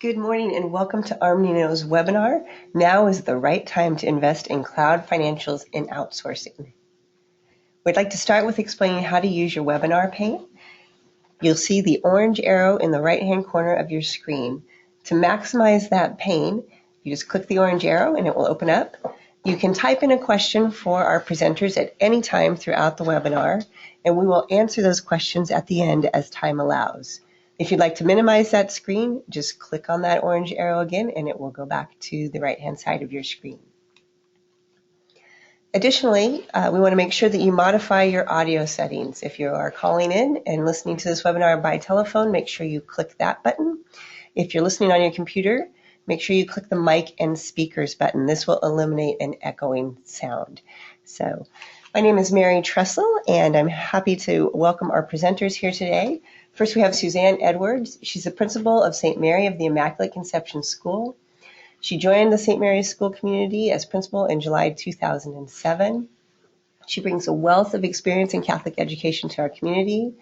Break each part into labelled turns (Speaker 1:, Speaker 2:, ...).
Speaker 1: Good morning and welcome to Armanino's webinar. Now is the right time to invest in cloud financials and outsourcing. We'd like to start with explaining how to use your webinar pane. You'll see the orange arrow in the right-hand corner of your screen. To maximize that pane, you just click the orange arrow and it will open up. You can type in a question for our presenters at any time throughout the webinar, and we will answer those questions at the end as time allows. If you'd like to minimize that screen, just click on that orange arrow again and it will go back to the right-hand side of your screen. Additionally, we want to make sure that you modify your audio settings. If you are calling in and listening to this webinar by telephone, make sure you click that button. If you're listening on your computer, make sure you click the mic and speakers button. This will eliminate an echoing sound. So, my name is Mary Tressel, and I'm happy to welcome our presenters here today. First, we have Suzanne Edwards. She's the principal of St. Mary of the Immaculate Conception School. She joined the St. Mary's School community as principal in July 2007. She brings a wealth of experience in Catholic education to our community.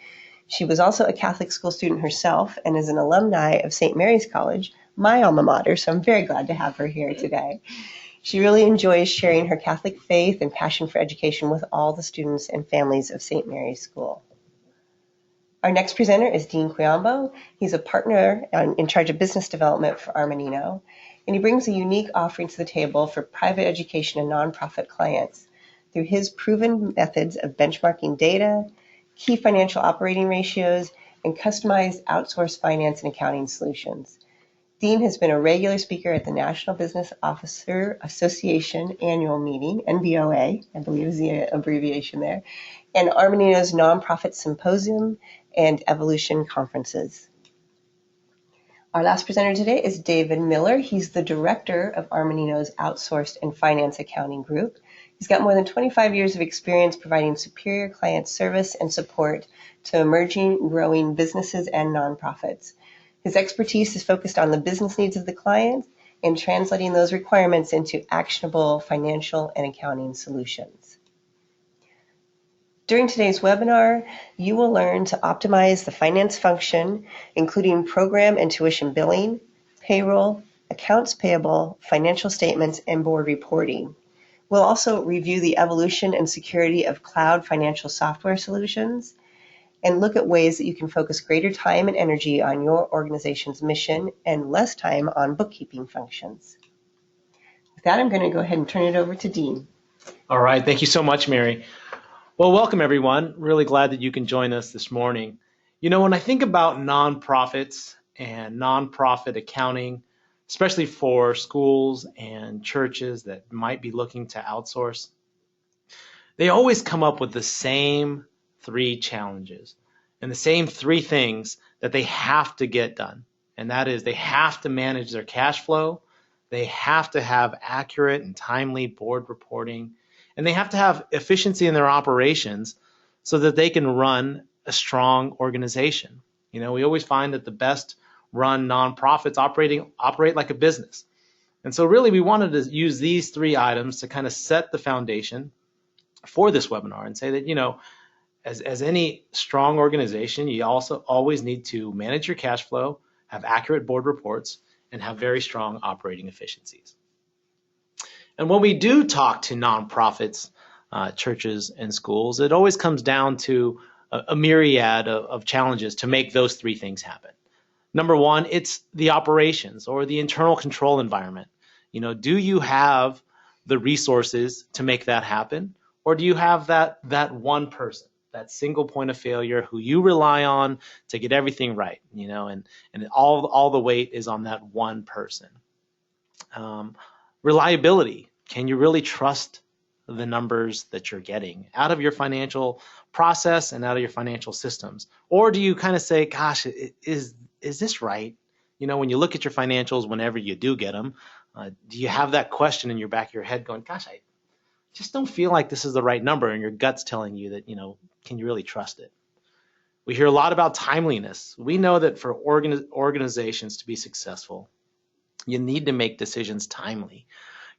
Speaker 1: She was also a Catholic school student herself and is an alumni of St. Mary's College, my alma mater, so I'm very glad to have her here today. She really enjoys sharing her Catholic faith and passion for education with all the students and families of St. Mary's School. Our next presenter is Dean Quiambao. He's a partner in charge of business development for Armanino, and he brings a unique offering to the table for private education and nonprofit clients through his proven methods of benchmarking data, key financial operating ratios, and customized outsourced finance and accounting solutions. Dean has been a regular speaker at the National Business Officer Association annual meeting, NBOA, I believe is the abbreviation there, and Armanino's nonprofit symposium and evolution conferences. Our last presenter today is David Miller. He's the director of Armanino's Outsourced and Finance Accounting Group. He's got more than 25 years of experience providing superior client service and support to emerging, growing businesses and nonprofits. His expertise is focused on the business needs of the client and translating those requirements into actionable financial and accounting solutions. During today's webinar, you will learn to optimize the finance function, including program and tuition billing, payroll, accounts payable, financial statements, and board reporting. We'll also review the evolution and security of cloud financial software solutions and look at ways that you can focus greater time and energy on your organization's mission and less time on bookkeeping functions. With that, I'm going to go ahead and turn it over to Dean.
Speaker 2: All right. Thank you so much, Mary. Well, welcome, everyone. Really glad that you can join us this morning. You know, when I think about nonprofits and nonprofit accounting, especially for schools and churches that might be looking to outsource, they always come up with the same three challenges and the same three things that they have to get done. And that is they have to manage their cash flow, they have to have accurate and timely board reporting, and they have to have efficiency in their operations so that they can run a strong organization. You know, we always find that the best run nonprofits operate like a business. And so really we wanted to use these three items to kind of set the foundation for this webinar and say that, you know, as any strong organization, you also always need to manage your cash flow, have accurate board reports, and have very strong operating efficiencies. And when we do talk to nonprofits, churches, and schools, it always comes down to a myriad of challenges to make those three things happen. Number one, it's the operations or the internal control environment. You know, do you have the resources to make that happen? Or do you have that one person, that single point of failure who you rely on to get everything right, you know, and all the weight is on that one person. Reliability. Can you really trust the numbers that you're getting out of your financial process and out of your financial systems? Or do you kind of say, gosh, is this right? You know, when you look at your financials, whenever you do get them, do you have that question in your back of your head going, gosh, I just don't feel like this is the right number, and your gut's telling you that, you know, can you really trust it? We hear a lot about timeliness. We know that for organizations to be successful, you need to make decisions timely.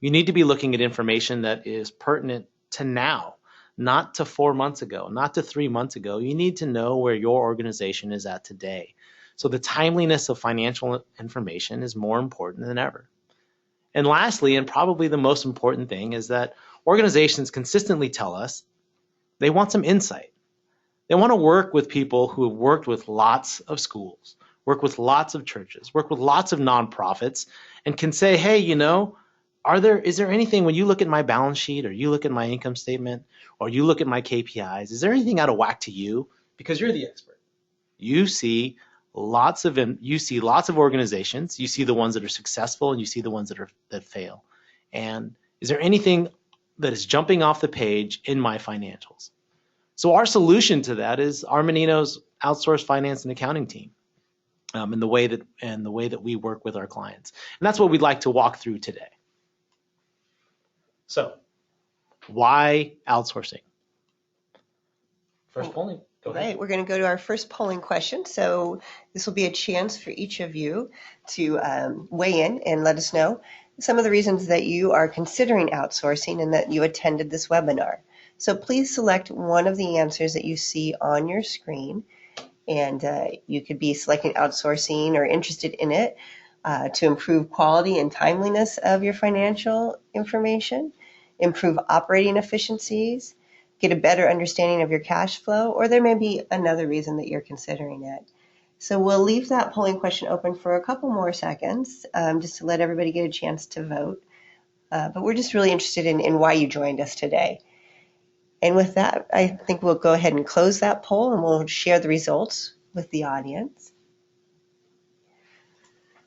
Speaker 2: You need to be looking at information that is pertinent to now, not to 4 months ago, not to 3 months ago. You need to know where your organization is at today. So the timeliness of financial information is more important than ever. And lastly, and probably the most important thing, is that organizations consistently tell us they want some insight. They want to work with people who have worked with lots of schools, work with lots of churches, work with lots of nonprofits, and can say, hey, is there anything, when you look at my balance sheet, or you look at my income statement, or you look at my KPIs, is there anything out of whack to you? Because you're the expert. You see lots of organizations. You see the ones that are successful, and you see the ones that fail. And is there anything that is jumping off the page in my financials? So our solution to that is Armanino's outsourced finance and accounting team, and the way that we work with our clients. And that's what we'd like to walk through today. So, why outsourcing? First polling. Go ahead.
Speaker 1: Right, we're going to go to our first polling question. So this will be a chance for each of you to weigh in and let us know some of the reasons that you are considering outsourcing and that you attended this webinar. So please select one of the answers that you see on your screen, and you could be selecting outsourcing or interested in it to improve quality and timeliness of your financial information, improve operating efficiencies, get a better understanding of your cash flow, or there may be another reason that you're considering it. So we'll leave that polling question open for a couple more seconds just to let everybody get a chance to vote. But we're just really interested in why you joined us today. And with that, I think we'll go ahead and close that poll, and we'll share the results with the audience.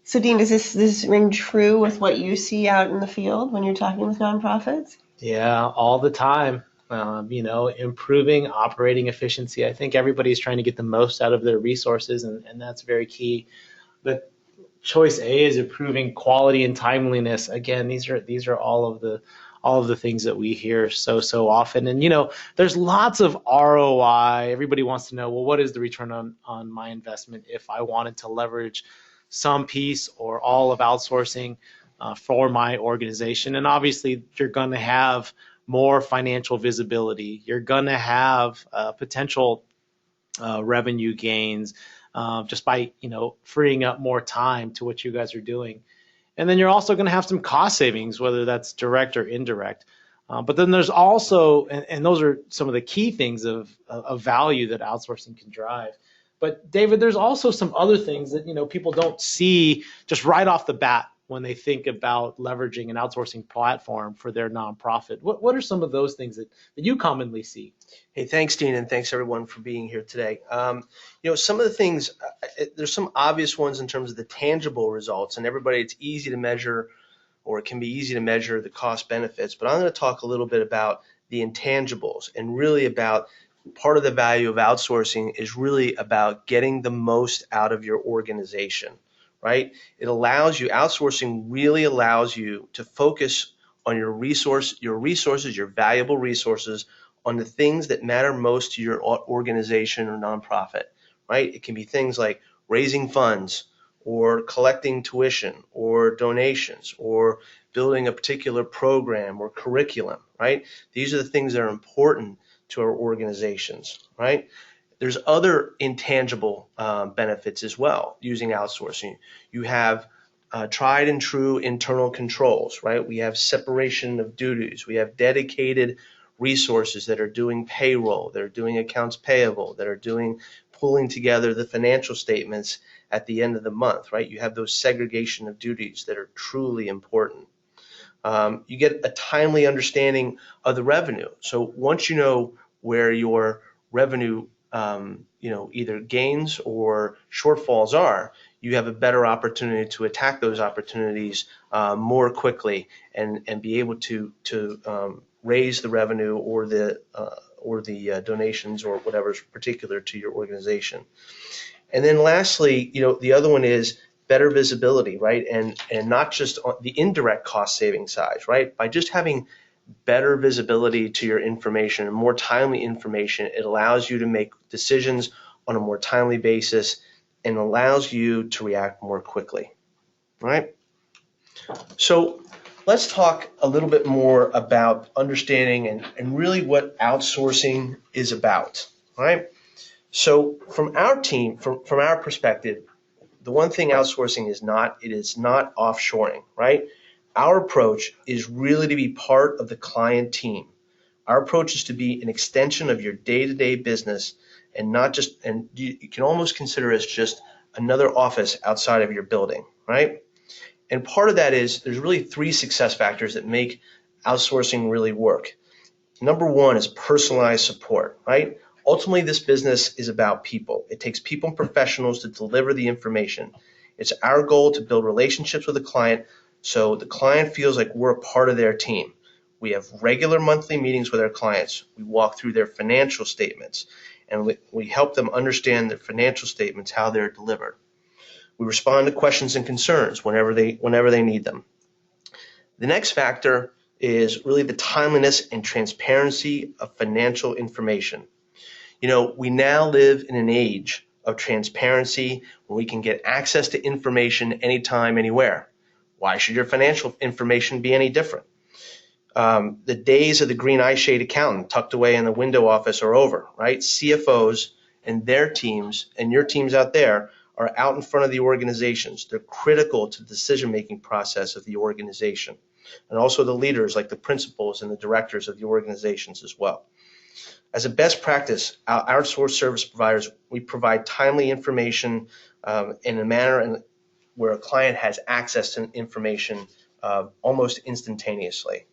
Speaker 1: So Dean, does this ring true with what you see out in the field when you're talking with nonprofits?
Speaker 2: Yeah, all the time. Improving operating efficiency. I think everybody's trying to get the most out of their resources, and that's very key. But choice A is improving quality and timeliness. Again, these are all of the things that we hear so often. And there's lots of ROI. Everybody wants to know, well, what is the return on my investment if I wanted to leverage some piece or all of outsourcing for my organization? And obviously, you're going to have more financial visibility. You're going to have potential revenue gains just by freeing up more time to what you guys are doing. And then you're also going to have some cost savings, whether that's direct or indirect. But then there's also, and those are some of the key things of value that outsourcing can drive. But David, there's also some other things that people don't see just right off the bat when they think about leveraging an outsourcing platform for their nonprofit. What are some of those things that you commonly see?
Speaker 3: Hey, thanks, Dean, and thanks everyone for being here today. Some of the things, there's some obvious ones in terms of the tangible results, and it's easy to measure, or it can be easy to measure the cost benefits, but I'm going to talk a little bit about the intangibles, and really about part of the value of outsourcing is really about getting the most out of your organization. Right? Outsourcing really allows you to focus on your resources, your valuable resources, on the things that matter most to your organization or nonprofit, right? It can be things like raising funds, or collecting tuition or donations, or building a particular program or curriculum, right? These are the things that are important to our organizations, right? There's other intangible benefits as well using outsourcing. You have tried and true internal controls, right? We have separation of duties. We have dedicated resources that are doing payroll, that are doing accounts payable, that are pulling together the financial statements at the end of the month, right? You have those segregation of duties that are truly important. You get a timely understanding of the revenue. So once you know where your revenue either gains or shortfalls are, you have a better opportunity to attack those opportunities more quickly and be able to raise the revenue or the donations or whatever's particular to your organization. And then lastly, the other one is better visibility, right? And not just on the indirect cost saving side, right? By just having better visibility to your information and more timely information, it allows you to make decisions on a more timely basis and allows you to react more quickly, right? So let's talk a little bit more about understanding and really what outsourcing is about, right? So from our team, from our perspective, the one thing outsourcing is not, it is not offshoring, right? Our approach is really to be part of the client team. Our approach is to be an extension of your day-to-day business and not just, and you can almost consider it as just another office outside of your building, right? And part of that is there's really 3 success factors that make outsourcing really work. Number 1 is personalized support, right? Ultimately, this business is about people. It takes people and professionals to deliver the information. It's our goal to build relationships with the client so the client feels like we're a part of their team. We have regular monthly meetings with our clients. We walk through their financial statements, and we help them understand their financial statements, how they're delivered. We respond to questions and concerns whenever they need them. The next factor is really the timeliness and transparency of financial information. You know, we now live in an age of transparency where we can get access to information anytime, anywhere. Why should your financial information be any different? The days of the green eye shade accountant tucked away in the window office are over, right? CFOs and their teams and your teams out there are out in front of the organizations. They're critical to the decision-making process of the organization, and also the leaders like the principals and the directors of the organizations as well. As a best practice, our outsourced service providers, we provide timely information in a manner where a client has access to information almost instantaneously.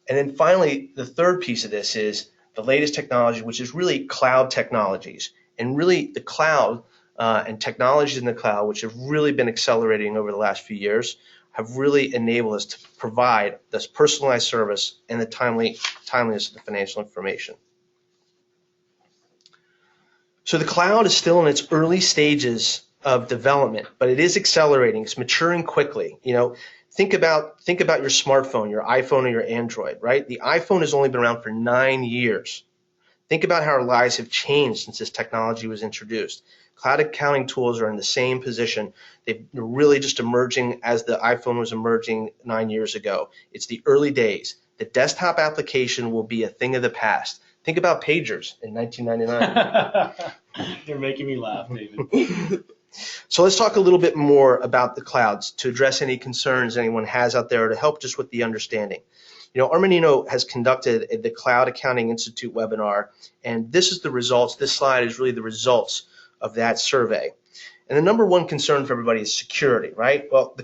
Speaker 3: And then finally, the third piece of this is the latest technology, which is really cloud technologies. And really the cloud and technologies in the cloud, which have really been accelerating over the last few years, have really enabled us to provide this personalized service and the timeliness of the financial information. So the cloud is still in its early stages of development, but it is accelerating. It's maturing quickly. You know, think about your smartphone, your iPhone or your Android, right? The iPhone has only been around for 9 years. Think about how our lives have changed since this technology was introduced. Cloud accounting tools are in the same position. They're really just emerging as the iPhone was emerging 9 years ago. It's the early days. The desktop application will be a thing of the past. Think about pagers in 1999.
Speaker 2: You're making me laugh, David.
Speaker 3: So let's talk a little bit more about the clouds to address any concerns anyone has out there, to help just with the understanding. You know, Armanino has conducted the Cloud Accounting Institute webinar, and this is the results. This slide is really the results of that survey. And the number 1 concern for everybody is security, right? Well,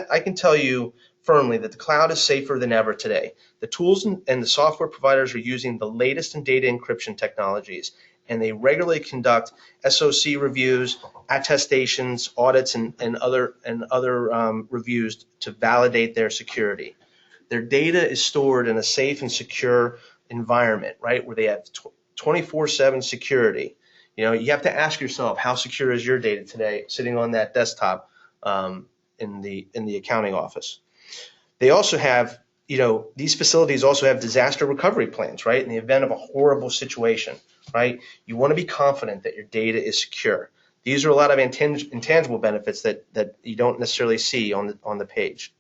Speaker 3: I can tell you firmly that the cloud is safer than ever today. The tools and the software providers are using the latest in data encryption technologies, and they regularly conduct SOC reviews, attestations, audits, and other reviews to validate their security. Their data is stored in a safe and secure environment, right, where they have 24/7 security. You know, you have to ask yourself, how secure is your data today sitting on that desktop in the accounting office? They also have, you know, these facilities also have disaster recovery plans, right? In the event of a horrible situation, right? You want to be confident that your data is secure. These are a lot of intangible benefits that you don't necessarily see on the page.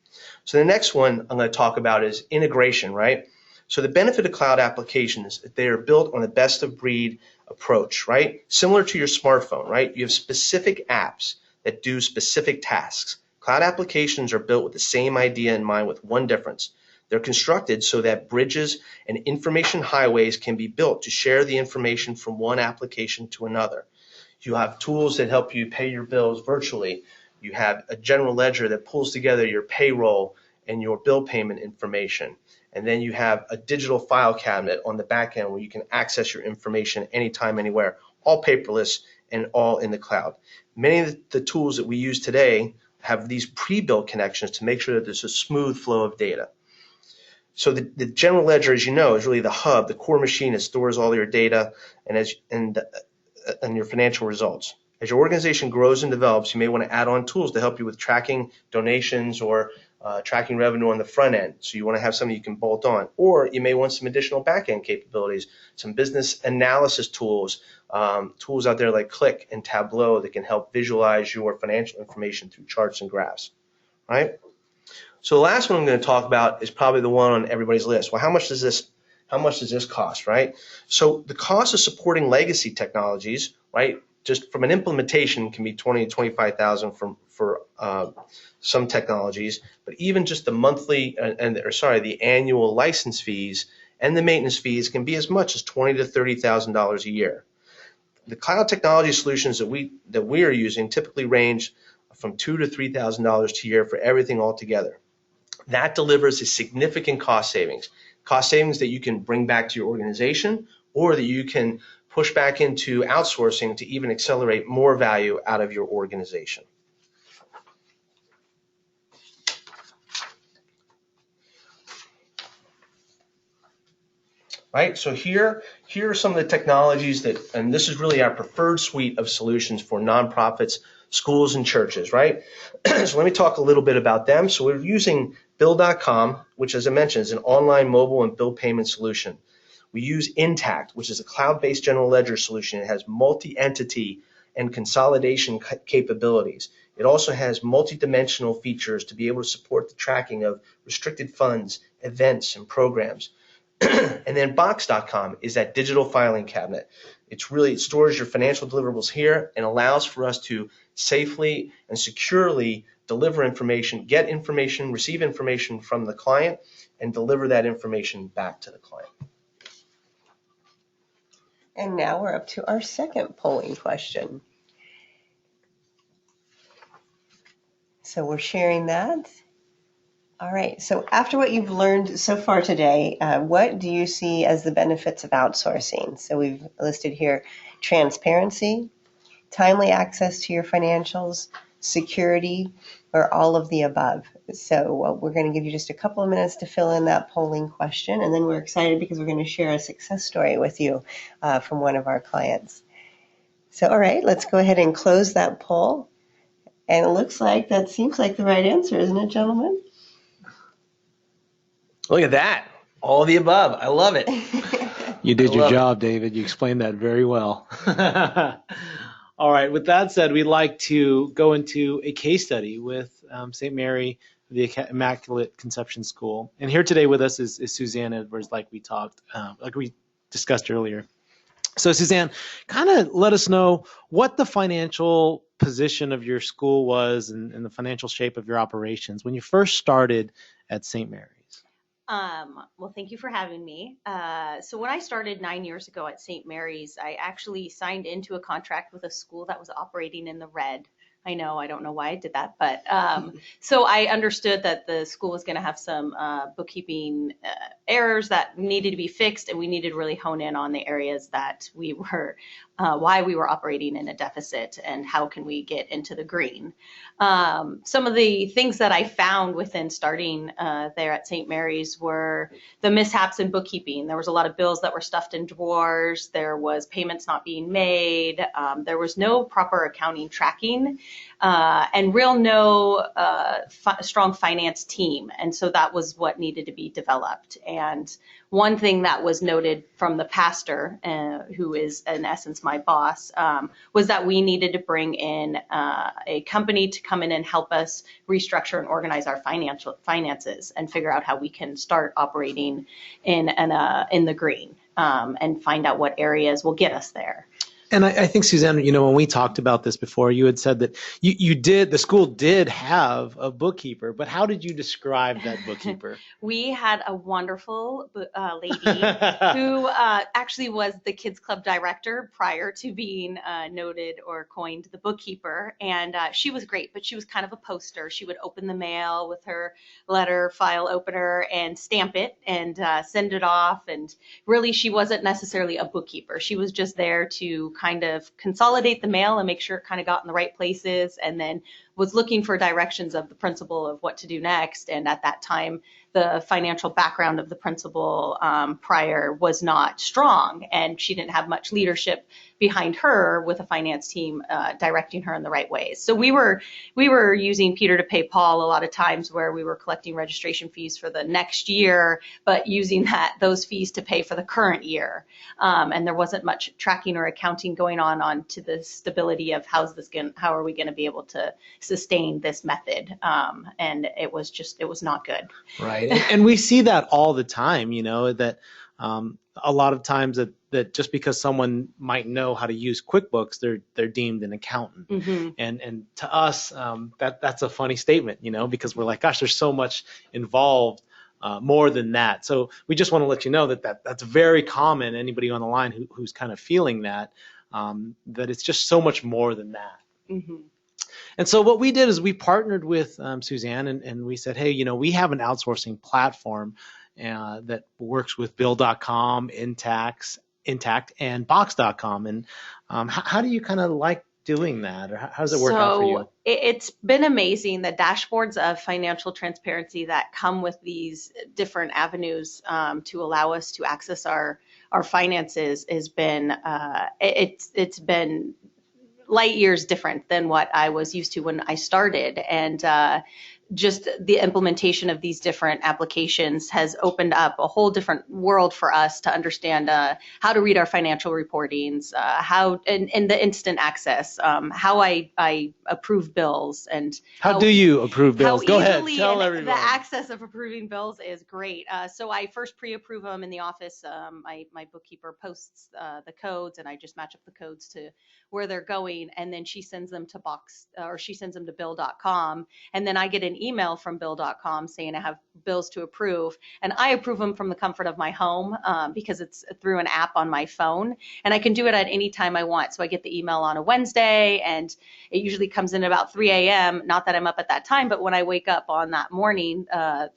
Speaker 3: So the next one I'm going to talk about is integration, right? So the benefit of cloud applications is that they are built on the best of breed approach, right? Similar to your smartphone, right? You have specific apps that do specific tasks. Cloud applications are built with the same idea in mind, with one difference. They're constructed so that bridges and information highways can be built to share the information from one application to another. You have tools that help you pay your bills virtually. You have a general ledger that pulls together your payroll and your bill payment information. And then you have a digital file cabinet on the back end where you can access your information anytime, anywhere, all paperless and all in the cloud. Many of the tools that we use today have these pre-built connections to make sure that there's a smooth flow of data. So the general ledger, as you know, is really the hub, the core machine that stores all your data and your financial results. As your organization grows and develops, you may want to add on tools to help you with tracking donations or tracking revenue on the front end. So you want to have something you can bolt on. Or you may want some additional back-end capabilities, some business analysis tools, tools out there like Click and Tableau that can help visualize your financial information through charts and graphs, right? So the last one I'm going to talk about is probably the one on everybody's list. Well, how much does this cost, right? So the cost of supporting legacy technologies, right, just from an implementation can be 20 to 25,000 for some technologies, but even just the monthly the annual license fees and the maintenance fees can be as much as $20,000 to $30,000 a year. The cloud technology solutions that we are using typically range from $2,000 to $3,000 a year for everything altogether. That delivers a significant cost savings that you can bring back to your organization, or that you can push back into outsourcing to even accelerate more value out of your organization. Right, so here are some of the technologies and this is really our preferred suite of solutions for nonprofits, schools, and churches, right? So let me talk a little bit about them. So we're using Bill.com, which, as I mentioned, is an online mobile and bill payment solution. We use Intact, which is a cloud-based general ledger solution. It has multi-entity and consolidation capabilities. It also has multi-dimensional features to be able to support the tracking of restricted funds, events, and programs. And then Box.com is that digital filing cabinet. It stores your financial deliverables here and allows for us to safely and securely deliver information, get information, receive information from the client, and deliver that information back to the client.
Speaker 1: And now we're up to our second polling question. So we're sharing that. All right, so after what you've learned so far today, what do you see as the benefits of outsourcing? So we've listed here transparency, timely access to your financials, security, or all of the above. So we're going to give you just a couple of minutes to fill in that polling question, and then we're excited because we're going to share a success story with you from one of our clients. So, all right, let's go ahead and close that poll. And it looks like that seems like the right answer, isn't it, gentlemen?
Speaker 3: Look at that. All of the above. I love it.
Speaker 2: You did your job, David. You explained that very well. All right. With that said, we'd like to go into a case study with St. Mary, the Immaculate Conception School. And here today with us is Suzanne Edwards, like we discussed earlier. So Suzanne, kind of let us know what the financial position of your school was and the financial shape of your operations when you first started at St. Mary's.
Speaker 4: Well, thank you for having me. So when I started 9 years ago at St. Mary's, I actually signed into a contract with a school that was operating in the red. I know, I don't know why I did that, but so I understood that the school was going to have some bookkeeping errors that needed to be fixed, and we needed to really hone in on the areas that we were, why we were operating in a deficit and how can we get into the green. Some of the things that I found within starting there at St. Mary's were the mishaps in bookkeeping. There was a lot of bills that were stuffed in drawers. There was payments not being made. There was no proper accounting tracking. And no strong finance team. And so that was what needed to be developed. And one thing that was noted from the pastor, who is in essence my boss, was that we needed to bring in a company to come in and help us restructure and organize our finances and figure out how we can start operating in the green and find out what areas will get us there.
Speaker 2: And I think, Suzanne, when we talked about this before, you had said that the school did have a bookkeeper, but how did you describe that bookkeeper?
Speaker 4: We had a wonderful lady who actually was the Kids Club director prior to being noted or coined the bookkeeper. And she was great, but she was kind of a poster. She would open the mail with her letter file opener and stamp it and send it off. And really, she wasn't necessarily a bookkeeper. She was just there to kind of consolidate the mail and make sure it kind of got in the right places, and then was looking for directions of the principal of what to do next. And at that time, the financial background of the principal prior was not strong, and she didn't have much leadership behind her with a finance team directing her in the right ways. So we were using Peter to pay Paul a lot of times, where we were collecting registration fees for the next year, but using those fees to pay for the current year. And there wasn't much tracking or accounting going on to the stability of how are we going to be able to sustain this method. And it was not good.
Speaker 2: Right. And we see that all the time, that a lot of times that that just because someone might know how to use QuickBooks, they're deemed an accountant.
Speaker 4: Mm-hmm.
Speaker 2: And to us, that's a funny statement, because we're like, gosh, there's so much involved, more than that. So we just want to let you know that's very common. Anybody on the line who's kind of feeling that it's just so much more than that.
Speaker 4: Mm-hmm.
Speaker 2: And so what we did is we partnered with Suzanne and we said, hey, we have an outsourcing platform that works with Bill.com, Intact, and Box.com. And how do you kind of like doing that, or how does it work out for you?
Speaker 4: It's been amazing. The dashboards of financial transparency that come with these different avenues to allow us to access our finances has been it's been light years different than what I was used to when I started. And just the implementation of these different applications has opened up a whole different world for us to understand how to read our financial reportings, how and the instant access, how I approve bills, and
Speaker 2: how do you approve bills? Go ahead, tell everyone.
Speaker 4: The access of approving bills is great. So I first pre-approve them in the office. My bookkeeper posts the codes, and I just match up the codes to where they're going, and then she sends them to she sends them to Bill.com, and then I get an email from Bill.com saying I have bills to approve, and I approve them from the comfort of my home because it's through an app on my phone, and I can do it at any time I want. So I get the email on a Wednesday, and it usually comes in about 3 a.m. Not that I'm up at that time, but when I wake up on that morning,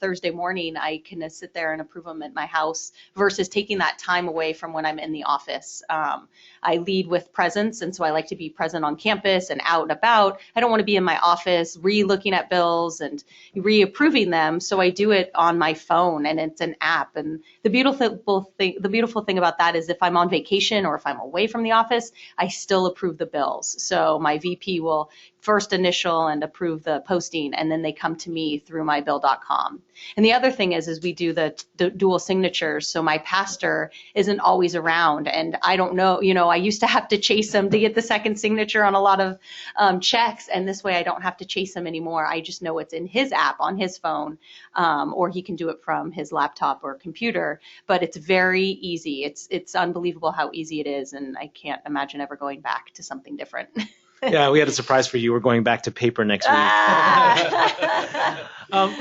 Speaker 4: Thursday morning, I can sit there and approve them at my house versus taking that time away from when I'm in the office. I lead with presence, and so I like to be present on campus and out and about. I don't want to be in my office re-looking at bills and re-approving them, so I do it on my phone, and it's an app. And the beautiful thing about that is if I'm on vacation or if I'm away from the office, I still approve the bills. So my VP will first initial and approve the posting, and then they come to me through my Bill.com. And the other thing is we do the dual signatures. So my pastor isn't always around, and I don't know, I used to have to chase him to get the second signature on a lot of checks, and this way I don't have to chase him anymore. I just know it's in his app on his phone, or he can do it from his laptop or computer, but it's very easy. It's unbelievable how easy it is, and I can't imagine ever going back to something different.
Speaker 2: Yeah, we had a surprise for you. We're going back to paper next week.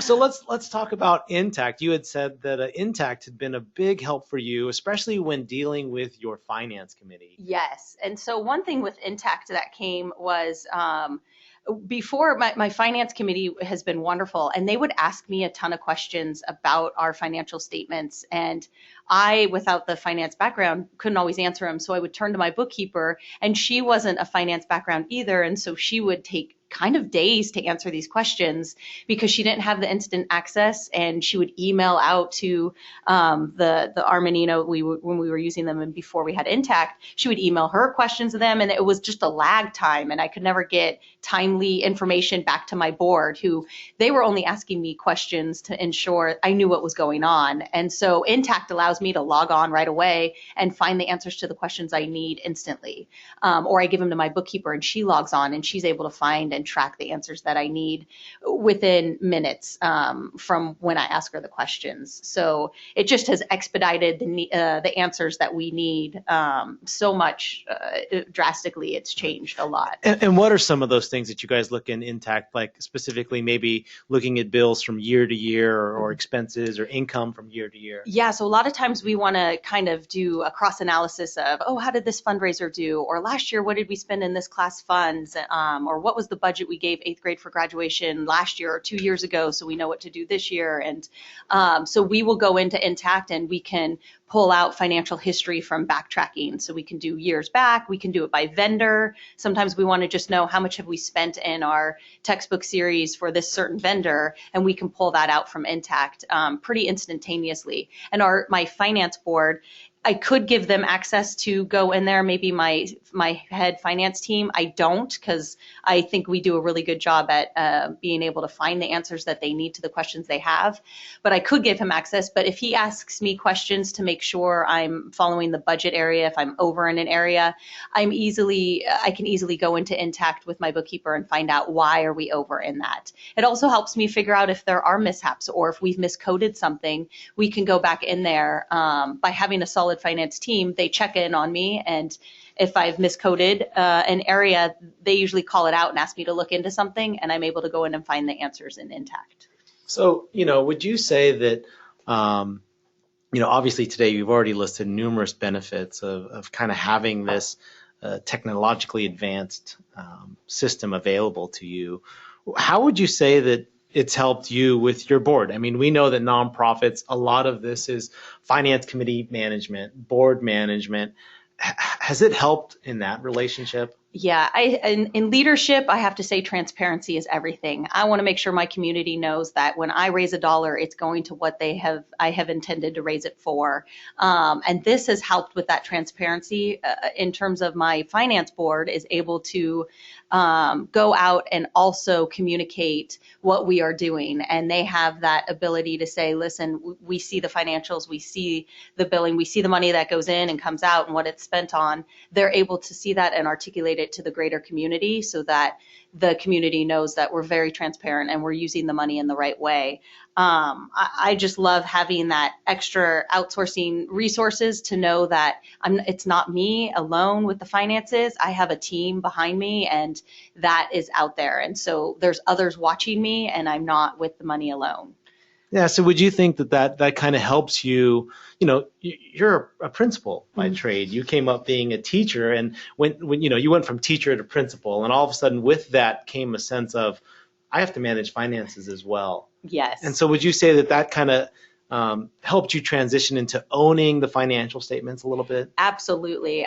Speaker 2: So let's talk about Intact. You had said that Intact had been a big help for you, especially when dealing with your finance committee.
Speaker 4: Yes, and so one thing with Intact that came was before my finance committee has been wonderful, and they would ask me a ton of questions about our financial statements, and I, without the finance background, couldn't always answer them. So I would turn to my bookkeeper, and she wasn't a finance background either, and so she would take kind of days to answer these questions because she didn't have the instant access, and she would email out to the Armanino when we were using them and before we had Intact. She would email her questions to them, and it was just a lag time, and I could never get timely information back to my board, who they were only asking me questions to ensure I knew what was going on. And so Intact allows me to log on right away and find the answers to the questions I need instantly, or I give them to my bookkeeper and she logs on and she's able to find and track the answers that I need within minutes from when I ask her the questions. So it just has expedited the answers that we need so much drastically. It's changed a lot.
Speaker 2: And what are some of those things that you guys look in Intact, like specifically maybe looking at bills from year to year or expenses or income from year to year?
Speaker 4: Yeah, so a lot of times we want to kind of do a cross analysis of, how did this fundraiser do? Or last year, what did we spend in this class funds? Or what was the budget we gave 8th grade for graduation last year or 2 years ago, so we know what to do this year. And so we will go into Intact and we can pull out financial history from backtracking. So we can do years back, we can do it by vendor. Sometimes we want to just know how much have we spent in our textbook series for this certain vendor, and we can pull that out from Intact pretty instantaneously. And my finance board, I could give them access to go in there, maybe my head finance team. I don't, because I think we do a really good job at being able to find the answers that they need to the questions they have. But I could give him access. But if he asks me questions to make sure I'm following the budget area, if I'm over in an area, I can easily go into Intact with my bookkeeper and find out why are we over in that. It also helps me figure out if there are mishaps or if we've miscoded something. We can go back in there by having a solid solid finance team, they check in on me, and if I've miscoded an area, they usually call it out and ask me to look into something, and I'm able to go in and find the answers in Intact.
Speaker 2: So, would you say that, obviously today you've already listed numerous benefits of kind of having this technologically advanced system available to you. How would you say that it's helped you with your board? I mean, we know that nonprofits, a lot of this is finance committee management, board management. Has it helped in that relationship?
Speaker 4: Yeah, in leadership, I have to say transparency is everything. I want to make sure my community knows that when I raise a dollar, it's going to what I have intended to raise it for. And this has helped with that transparency in terms of my finance board is able to go out and also communicate what we are doing. And they have that ability to say, listen, we see the financials, we see the billing, we see the money that goes in and comes out and what it's spent on. They're able to see that and articulate it to the greater community so that the community knows that we're very transparent and we're using the money in the right way. I just love having that extra outsourcing resources to know that it's not me alone with the finances. I have a team behind me, and that is out there. And so there's others watching me, and I'm not with the money alone.
Speaker 2: Yeah. So would you think that kind of helps you? You're a principal by trade. You came up being a teacher, and when you went from teacher to principal, and all of a sudden with that came a sense of, I have to manage finances as well.
Speaker 4: Yes.
Speaker 2: And so would you say that kind of helped you transition into owning the financial statements a little bit?
Speaker 4: Absolutely.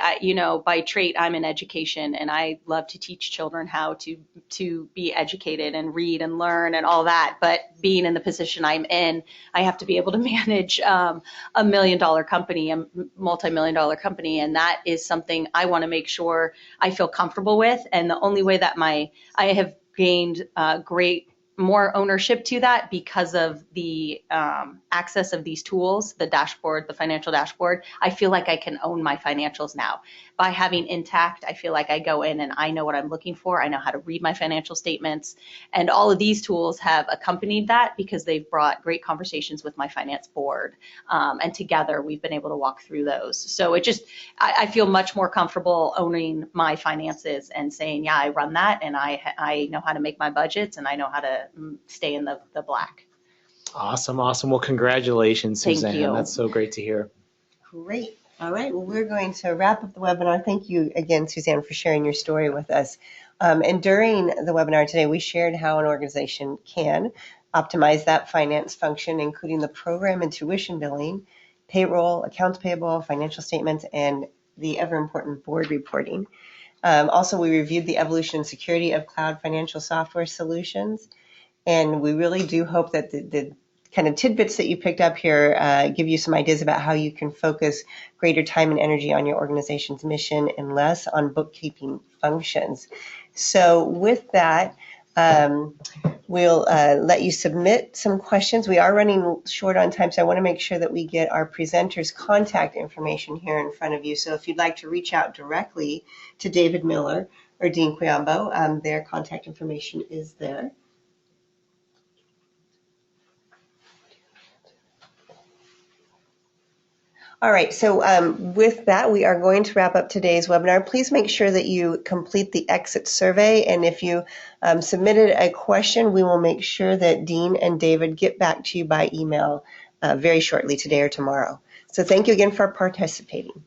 Speaker 4: By trade, I'm in education, and I love to teach children how to be educated and read and learn and all that. But being in the position I'm in, I have to be able to manage a $1 million company, a multi-million-dollar company, and that is something I want to make sure I feel comfortable with. And the only way that I have gained more ownership to that because of the access of these tools, the dashboard, the financial dashboard. I feel like I can own my financials now. By having Intact, I feel like I go in and I know what I'm looking for. I know how to read my financial statements. And all of these tools have accompanied that because they've brought great conversations with my finance board. And together we've been able to walk through those. So I feel much more comfortable owning my finances and saying, yeah, I run that, and I know how to make my budgets, and I know how to stay in the black.
Speaker 2: Awesome. Well, congratulations, Suzanne.
Speaker 4: Thank you.
Speaker 2: That's so great to hear.
Speaker 1: Great. All right. Well, we're going to wrap up the webinar. Thank you again, Suzanne, for sharing your story with us. And during the webinar today, we shared how an organization can optimize that finance function, including the program and tuition billing, payroll, accounts payable, financial statements, and the ever-important board reporting. Also, we reviewed the evolution and security of cloud financial software solutions. And we really do hope that the kind of tidbits that you picked up here give you some ideas about how you can focus greater time and energy on your organization's mission and less on bookkeeping functions. So with that, we'll let you submit some questions. We are running short on time, so I want to make sure that we get our presenters' contact information here in front of you. So if you'd like to reach out directly to David Miller or Dean Quiambao, their contact information is there. All right, so with that, we are going to wrap up today's webinar. Please make sure that you complete the exit survey, and if you submitted a question, we will make sure that Dean and David get back to you by email very shortly, today or tomorrow. So thank you again for participating.